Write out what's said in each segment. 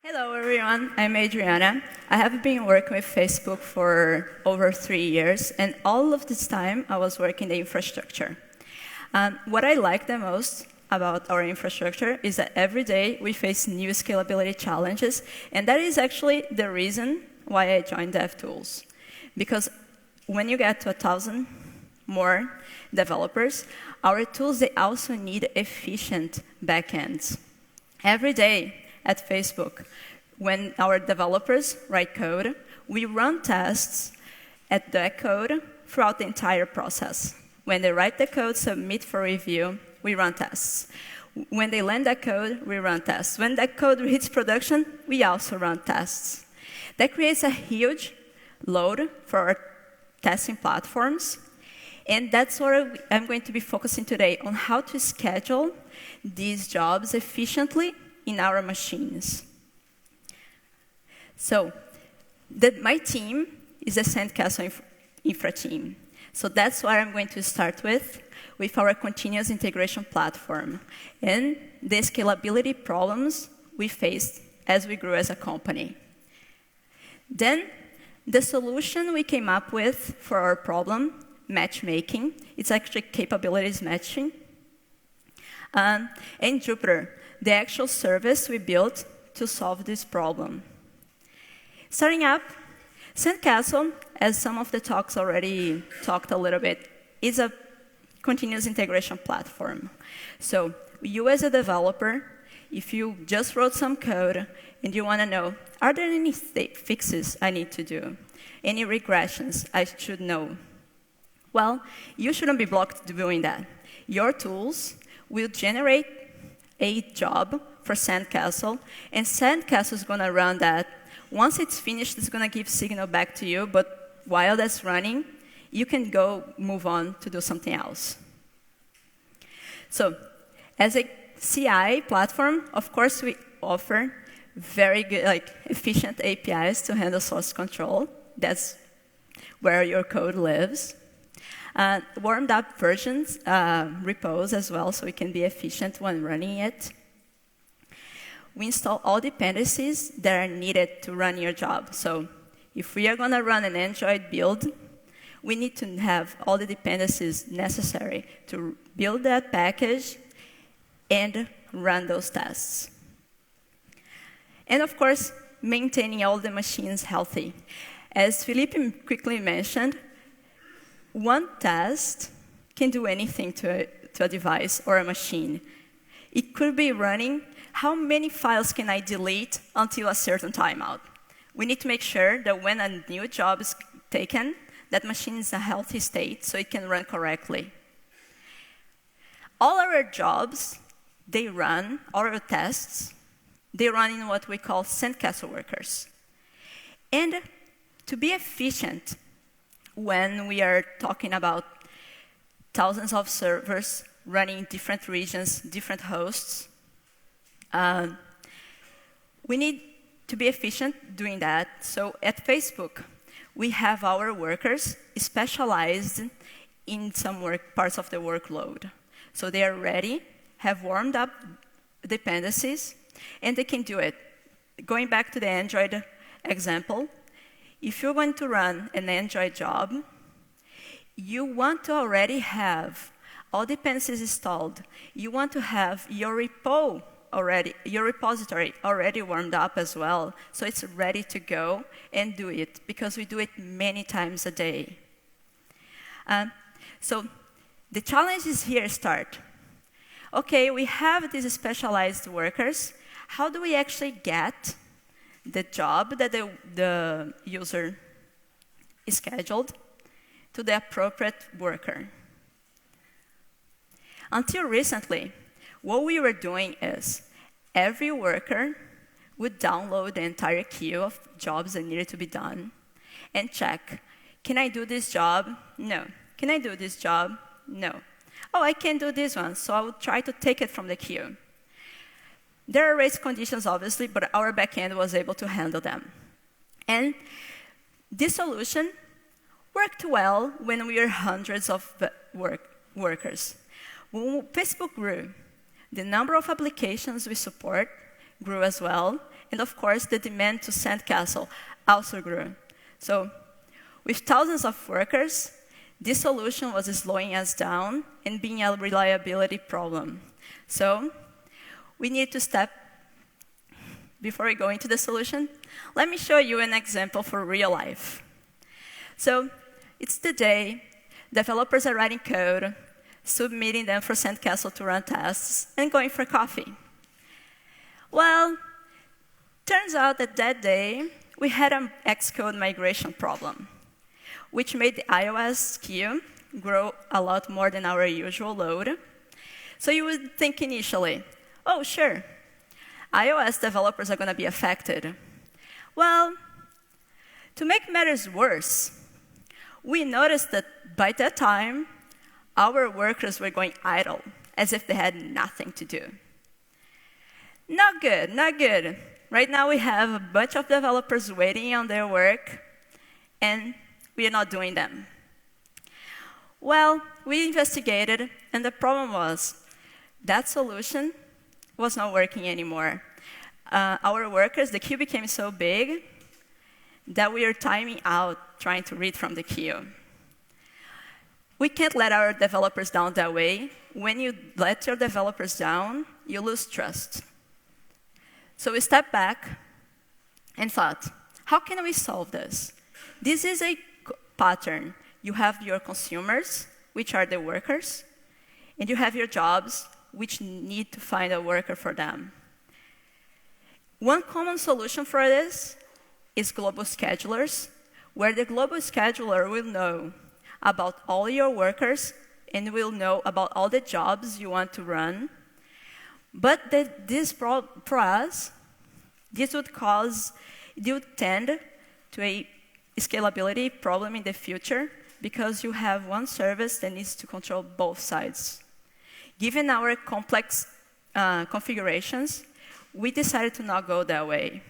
Hello, everyone. I'm Adriana. I have been working with Facebook for over 3 years, and all of this time, I was working the infrastructure. What I like the most about our infrastructure is that every day we face new scalability challenges, and that is actually the reason why I joined DevTools. Because when you get to 1,000 more developers, our tools, they also need efficient backends. Every day, at Facebook, when our developers write code, we run tests at that code throughout the entire process. When they write the code, submit for review, we run tests. When they land that code, we run tests. When that code hits production, we also run tests. That creates a huge load for our testing platforms, and that's what I'm going to be focusing today on how to schedule these jobs efficiently in our machines. So my team is a Sandcastle infra team. So that's what I'm going to start with our continuous integration platform and the scalability problems we faced as we grew as a company. Then the solution we came up with for our problem, matchmaking, it's actually capabilities matching, and Jupyter, the actual service we built to solve this problem. Starting up, Sandcastle, as some of the talks already talked a little bit, is a continuous integration platform. So you as a developer, if you just wrote some code and you want to know, are there any fixes I need to do? Any regressions I should know? Well, you shouldn't be blocked doing that. Your tools will generate a job for Sandcastle, and Sandcastle is going to run that. Once it's finished, it's going to give signal back to you, but while that's running, you can go move on to do something else. So as a CI platform, of course, we offer very good, efficient APIs to handle source control. That's where your code lives. Warmed up versions, repos as well, so we can be efficient when running it. We install all dependencies that are needed to run your job. So if we are going to run an Android build, we need to have all the dependencies necessary to build that package and run those tests. And of course, maintaining all the machines healthy. As Felipe quickly mentioned, one test can do anything to a device or a machine. It could be running, how many files can I delete until a certain timeout? We need to make sure that when a new job is taken, that machine is in a healthy state so it can run correctly. All our jobs, all our tests, they run in what we call Sandcastle workers. And to be efficient, when we are talking about thousands of servers running in different regions, different hosts, we need to be efficient doing that. So at Facebook, we have our workers specialized in some parts of the workload. So they are ready, have warmed up dependencies, and they can do it. Going back to the Android example, if you're going to run an Android job, you want to already have all dependencies installed. You want to have your repository already warmed up as well, so it's ready to go and do it, because we do it many times a day. So the challenges here start. Okay, we have these specialized workers. How do we actually get the job that the user is scheduled to the appropriate worker? Until recently, what we were doing is every worker would download the entire queue of jobs that needed to be done and check, can I do this job? No. Can I do this job? No. Oh, I can do this one, so I will try to take it from the queue. There are race conditions, obviously, but our backend was able to handle them. And this solution worked well when we were hundreds of workers. When Facebook grew, the number of applications we support grew as well, And of course, the demand to Sandcastle also grew. So with thousands of workers, this solution was slowing us down and being a reliability problem. So we need to step. Before we go into the solution, let me show you an example for real life. So it's the day developers are writing code, submitting them for Sandcastle to run tests, and going for coffee. Well, turns out that that day, we had an Xcode migration problem, which made the iOS queue grow a lot more than our usual load. So you would think initially, oh, sure, iOS developers are going to be affected. Well, to make matters worse, we noticed that by that time, our workers were going idle, as if they had nothing to do. Not good, not good. Right now, we have a bunch of developers waiting on their work, and we are not doing them. Well, we investigated, and the problem was that solution was not working anymore. Our workers, the queue became so big that we are timing out trying to read from the queue. We can't let our developers down that way. When you let your developers down, you lose trust. So we stepped back and thought, how can we solve this? This is a pattern. You have your consumers, which are the workers, and you have your jobs, which need to find a worker for them. One common solution for this is global schedulers, where the global scheduler will know about all your workers and will know about all the jobs you want to run. But for us, this would tend to a scalability problem in the future because you have one service that needs to control both sides. Given our complex configurations, we decided to not go that way.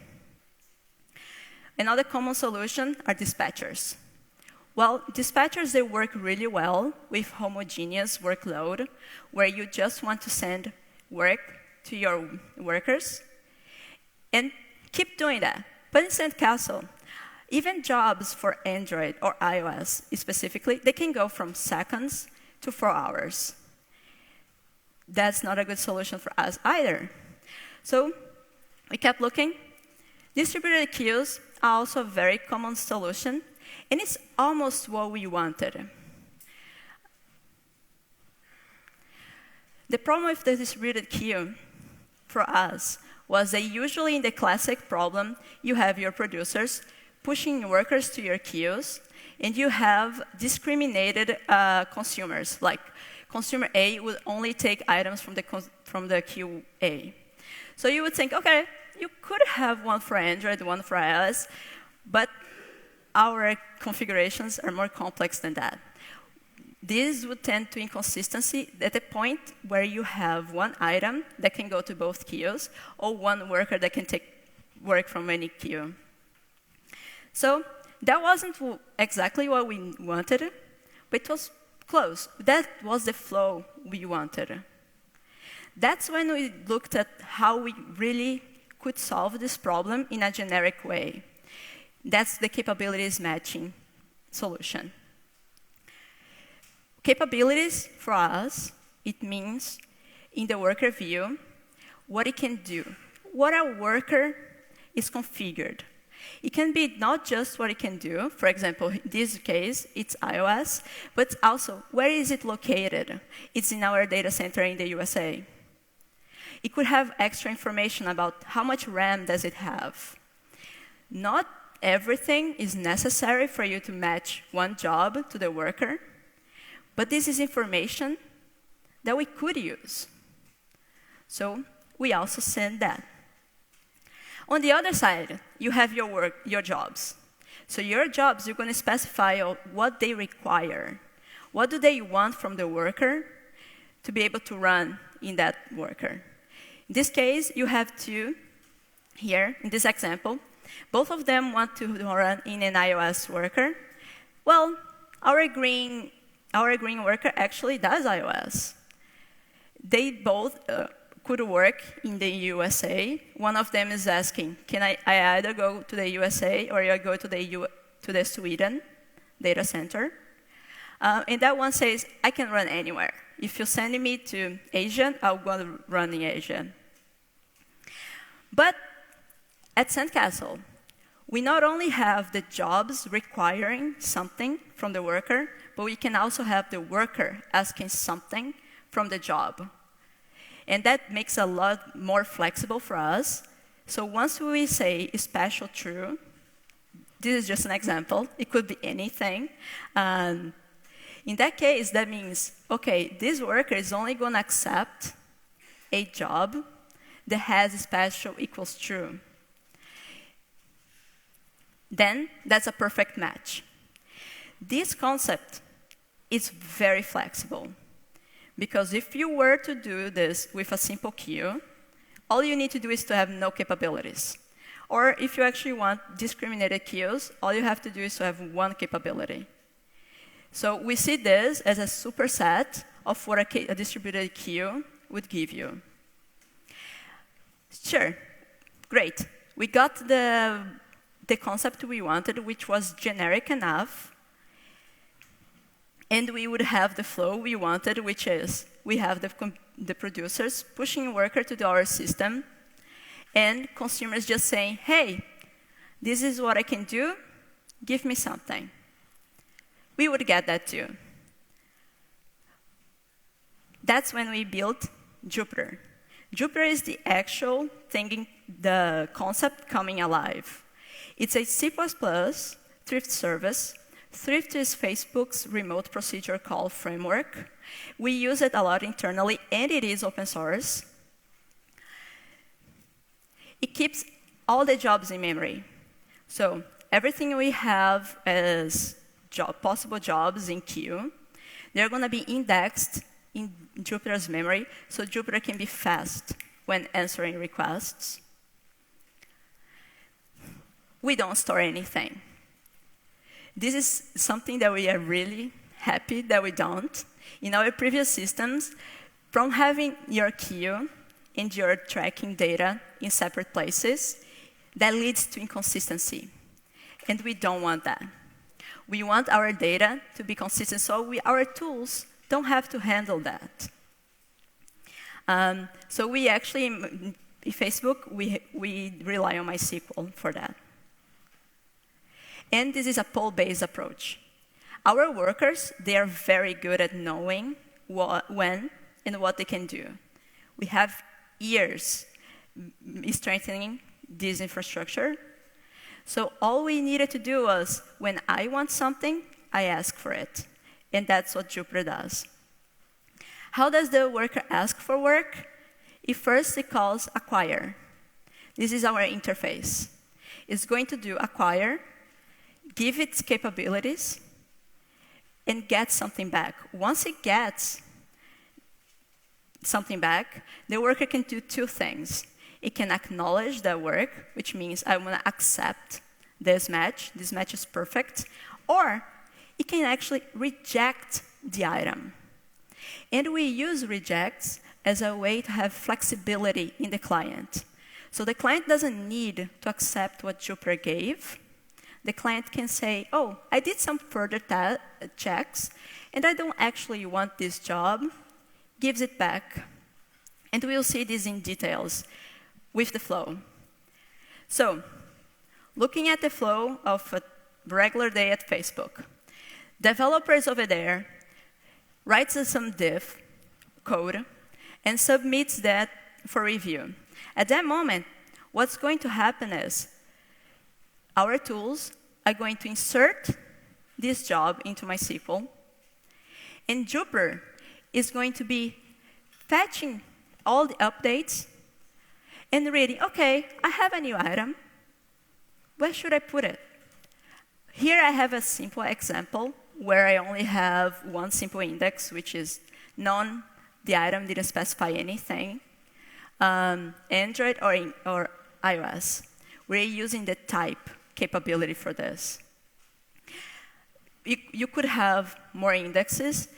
Another common solution are dispatchers. Well, dispatchers, they work really well with homogeneous workload, where you just want to send work to your workers, and keep doing that. But in Sandcastle, even jobs for Android or iOS specifically, they can go from seconds to 4 hours. That's not a good solution for us either. So we kept looking. Distributed queues are also a very common solution, and it's almost what we wanted. The problem with the distributed queue for us was that usually in the classic problem, you have your producers pushing workers to your queues, and you have discriminated consumers, like consumer A would only take items from the queue A. So you would think, OK, you could have one for Android, one for iOS, but our configurations are more complex than that. This would tend to inconsistency at the point where you have one item that can go to both queues, or one worker that can take work from any queue. So that wasn't exactly what we wanted, but it was close. That was the flow we wanted. That's when we looked at how we really could solve this problem in a generic way. That's the capabilities matching solution. Capabilities, for us, it means, in the worker view, what it can do. What a worker is configured. It can be not just what it can do. For example, in this case, it's iOS, but also, where is it located? It's in our data center in the USA. It could have extra information about how much RAM does it have. Not everything is necessary for you to match one job to the worker, but this is information that we could use. So we also send that. On the other side, you have your jobs. So your jobs, you're going to specify what they require. What do they want from the worker to be able to run in that worker? In this case, you have two here, in this example. Both of them want to run in an iOS worker. Well, our green worker actually does iOS. They both could work in the USA. One of them is asking, can I either go to the USA or I go to the Sweden data center? And that one says, I can run anywhere. If you send me to Asia, I'll go to run in Asia. But at Sandcastle, we not only have the jobs requiring something from the worker, but we can also have the worker asking something from the job. And that makes it a lot more flexible for us. So once we say special true, this is just an example. It could be anything. In that case, that means, OK, this worker is only going to accept a job that has special equals true. Then that's a perfect match. This concept is very flexible. Because if you were to do this with a simple queue, all you need to do is to have no capabilities. Or if you actually want discriminated queues, all you have to do is to have one capability. So we see this as a superset of what a distributed queue would give you. Sure, great. We got the concept we wanted, which was generic enough. And we would have the flow we wanted, which is we have the producers pushing a worker to our system, and consumers just saying, hey, this is what I can do. Give me something. We would get that too. That's when we built Jupyter. Jupyter is the actual thing, the concept coming alive. It's a C++ thrift service. Thrift is Facebook's remote procedure call framework. We use it a lot internally, and it is open source. It keeps all the jobs in memory. So everything we have as possible jobs in queue, they're going to be indexed in Jupyter's memory, so Jupyter can be fast when answering requests. We don't store anything. This is something that we are really happy that we don't. In our previous systems, from having your queue and your tracking data in separate places, that leads to inconsistency. And we don't want that. We want our data to be consistent, so our tools don't have to handle that. So we actually, in Facebook, we rely on MySQL for that. And this is a poll-based approach. Our workers, they are very good at knowing when and what they can do. We have years strengthening this infrastructure. So all we needed to do was, when I want something, I ask for it. And that's what Jupyter does. How does the worker ask for work? First, it calls acquire. This is our interface. It's going to do acquire, give its capabilities, and get something back. Once it gets something back, the worker can do two things. It can acknowledge that work, which means I want to accept this match. This match is perfect. Or it can actually reject the item. And we use rejects as a way to have flexibility in the client. So the client doesn't need to accept what Jupyter gave. The client can say, oh, I did some further checks, and I don't actually want this job. Gives it back. And we'll see this in details with the flow. So looking at the flow of a regular day at Facebook, developers over there writes some div code and submits that for review. At that moment, what's going to happen is our tools are going to insert this job into MySQL, and Jupyter is going to be fetching all the updates and reading, OK, I have a new item. Where should I put it? Here I have a simple example where I only have one simple index, which is none. The item didn't specify anything. Android or iOS. We're using the type capability for this. You could have more indexes.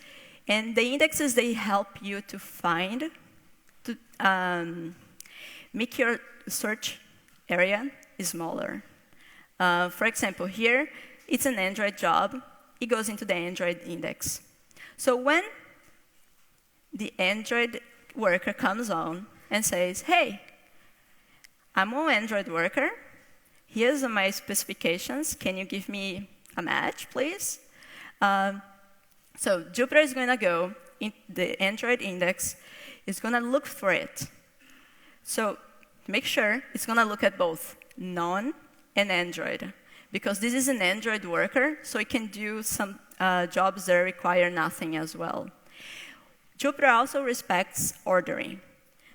And the indexes, they help you to find to make your search area smaller. For example, here, it's an Android job. It goes into the Android index. So when the Android worker comes on and says, hey, I'm an Android worker. Here's my specifications. Can you give me a match, please? So Jupyter is going to go in the Android index. It's going to look for it. So make sure it's going to look at both non and Android, because this is an Android worker, so it can do some jobs that require nothing as well. Jupyter also respects ordering.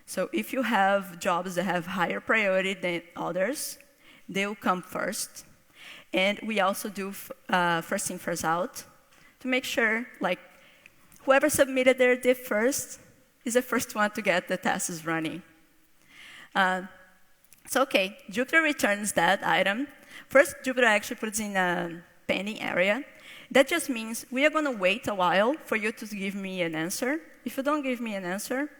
So if you have jobs that have higher priority than others, they will come first. And we also do first in, first out to make sure, like, whoever submitted their diff first is the first one to get the tests running. So OK, Jupyter returns that item. First, Jupyter actually puts in a pending area. That just means we are going to wait a while for you to give me an answer. If you don't give me an answer,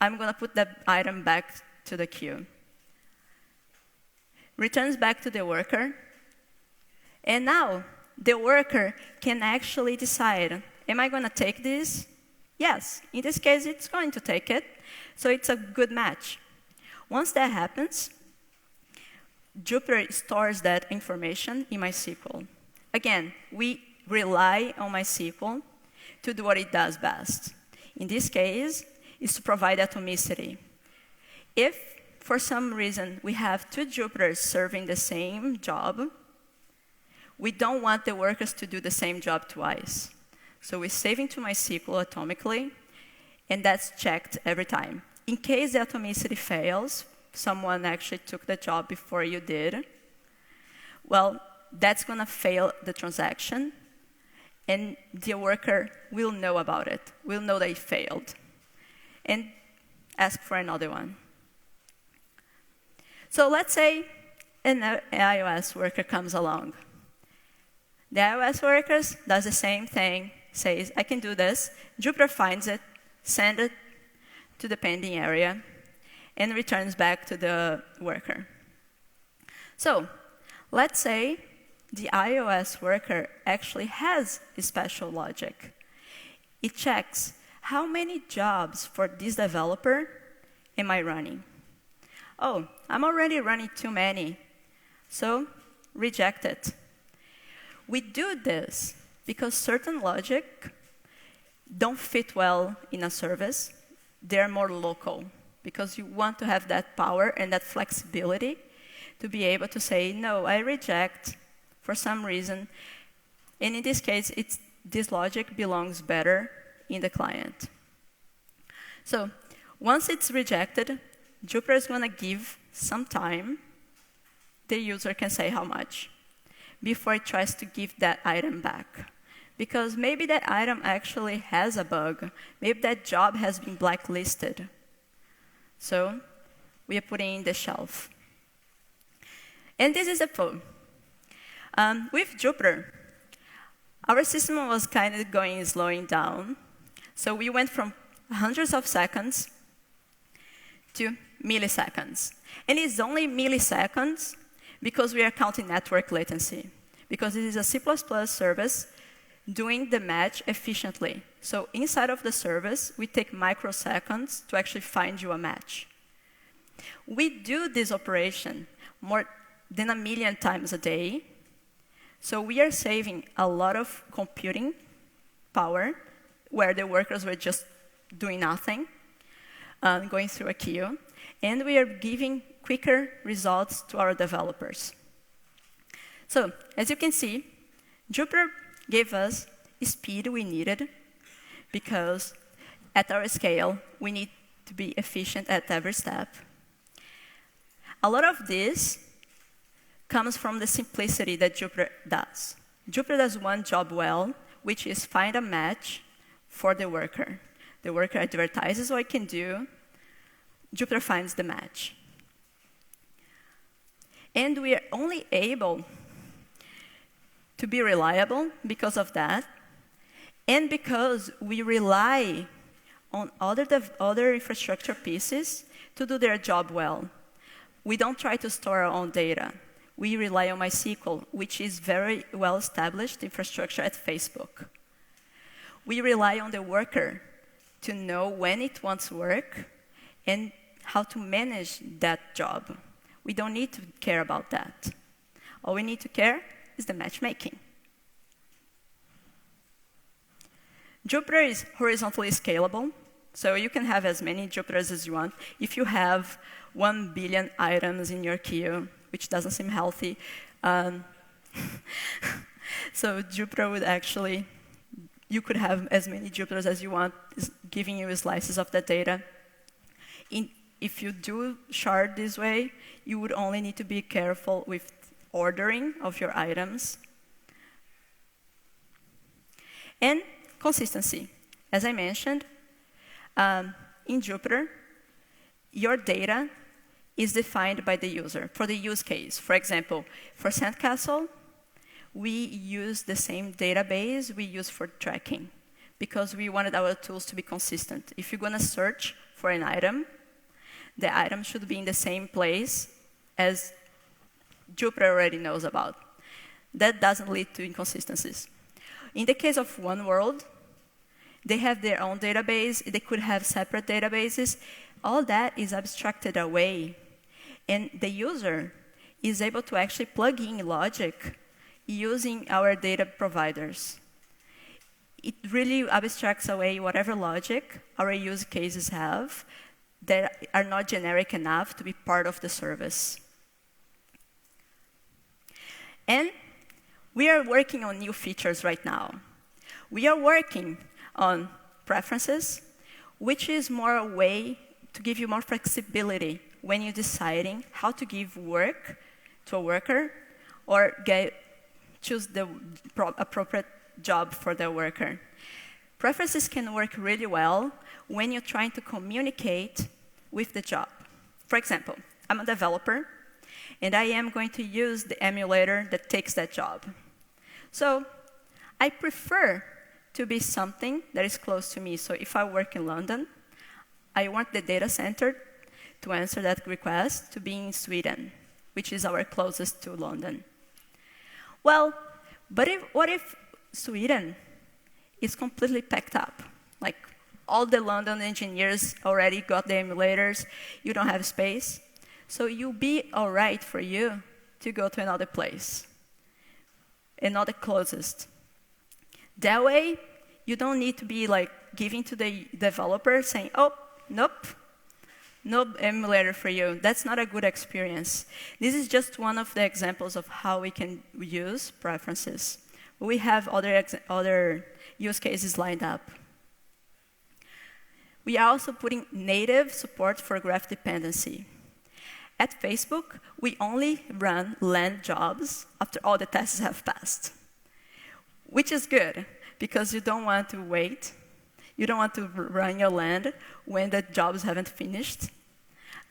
I'm going to put that item back to the queue. Returns back to the worker. And now, the worker can actually decide, am I going to take this? Yes. In this case, it's going to take it. So it's a good match. Once that happens, Jupyter stores that information in MySQL. Again, we rely on MySQL to do what it does best. In this case, is to provide atomicity. If, for some reason, we have two Jupyters serving the same job, we don't want the workers to do the same job twice. So we save into MySQL atomically, and that's checked every time. In case the atomicity fails, someone actually took the job before you did, well, that's going to fail the transaction, and the worker will know about it, will know that it failed, and ask for another one. So let's say an iOS worker comes along. The iOS worker does the same thing, says, I can do this. Jupyter finds it, sends it to the pending area, and returns back to the worker. So let's say the iOS worker actually has a special logic. It checks how many jobs for this developer am I running. Oh, I'm already running too many, so reject it. We do this because certain logic don't fit well in a service. They're more local, because you want to have that power and that flexibility to be able to say, no, I reject for some reason. And in this case, this logic belongs better in the client. So once it's rejected, Jupyter is going to give some time. The user can say how much before it tries to give that item back. Because maybe that item actually has a bug. Maybe that job has been blacklisted. So we are putting in the shelf. And this is the flow. With Jupyter, our system was kind of slowing down. So we went from hundreds of seconds to milliseconds. And it's only milliseconds because we are counting network latency. Because it is a C++ service doing the match efficiently. So inside of the service, we take microseconds to actually find you a match. We do this operation more than 1 million times a day. So we are saving a lot of computing power where the workers were just doing nothing, going through a queue. And we are giving quicker results to our developers. So as you can see, Jupyter gave us the speed we needed, because at our scale, we need to be efficient at every step. A lot of this comes from the simplicity that Jupyter does. Jupyter does one job well, which is find a match for the worker. The worker advertises what it can do. Jupyter finds the match. And we are only able to be reliable because of that, and because we rely on other infrastructure pieces to do their job well. We don't try to store our own data. We rely on MySQL, which is very well-established infrastructure at Facebook. We rely on the worker to know when it wants work and how to manage that job. We don't need to care about that. All we need to care is the matchmaking. Jupyter is horizontally scalable, so you can have as many Jupyters as you want. If you have 1 billion items in your queue, which doesn't seem healthy, so Jupyter would actually, you could have as many Jupyters as you want, giving you slices of the data. If you do shard this way, you would only need to be careful with ordering of your items. And consistency. As I mentioned, in Jupyter, your data is defined by the user for the use case. For example, for Sandcastle, we use the same database we use for tracking because we wanted our tools to be consistent. If you're going to search for an item, the item should be in the same place as Jupyter already knows about. That doesn't lead to inconsistencies. In the case of One World, they have their own database. They could have separate databases. All that is abstracted away. And the user is able to actually plug in logic using our data providers. It really abstracts away whatever logic our use cases have that are not generic enough to be part of the service. And we are working on new features right now. We are working on preferences, which is more a way to give you more flexibility when you're deciding how to give work to a worker or choose the appropriate job for the worker. Preferences can work really well when you're trying to communicate with the job. For example, I'm a developer, and I am going to use the emulator that takes that job. So I prefer to be something that is close to me. So if I work in London, I want the data center to answer that request to be in Sweden, which is our closest to London. Well, but what if Sweden is completely packed up? Like all the London engineers already got the emulators, you don't have space. So it'll be all right for you to go to another place, and not the closest. That way, you don't need to be like giving to the developer saying, oh, nope, no emulator for you. That's not a good experience. This is just one of the examples of how we can use preferences. We have other use cases lined up. We are also putting native support for graph dependency. At Facebook, we only run land jobs after all the tests have passed, which is good because you don't want to wait. You don't want to run your land when the jobs haven't finished.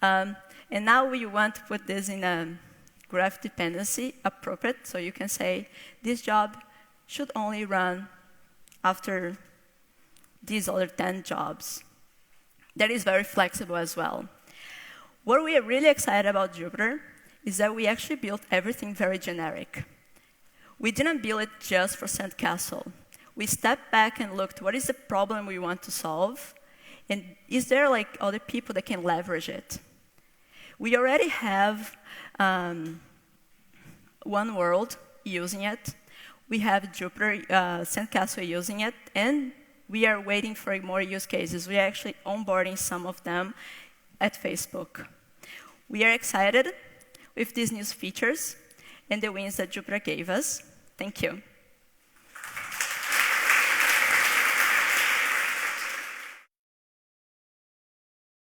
And now we want to put this in a graph dependency appropriate, so you can say, this job should only run after these other 10 jobs. That is very flexible as well. What we are really excited about Jupyter is that we actually built everything very generic. We didn't build it just for Sandcastle. We stepped back and looked, what is the problem we want to solve? And is there like other people that can leverage it? We already have One World using it. We have Jupyter, Sandcastle using it. And we are waiting for more use cases. We are actually onboarding some of them at Facebook. We are excited with these new features and the wins that Jupyter gave us. Thank you.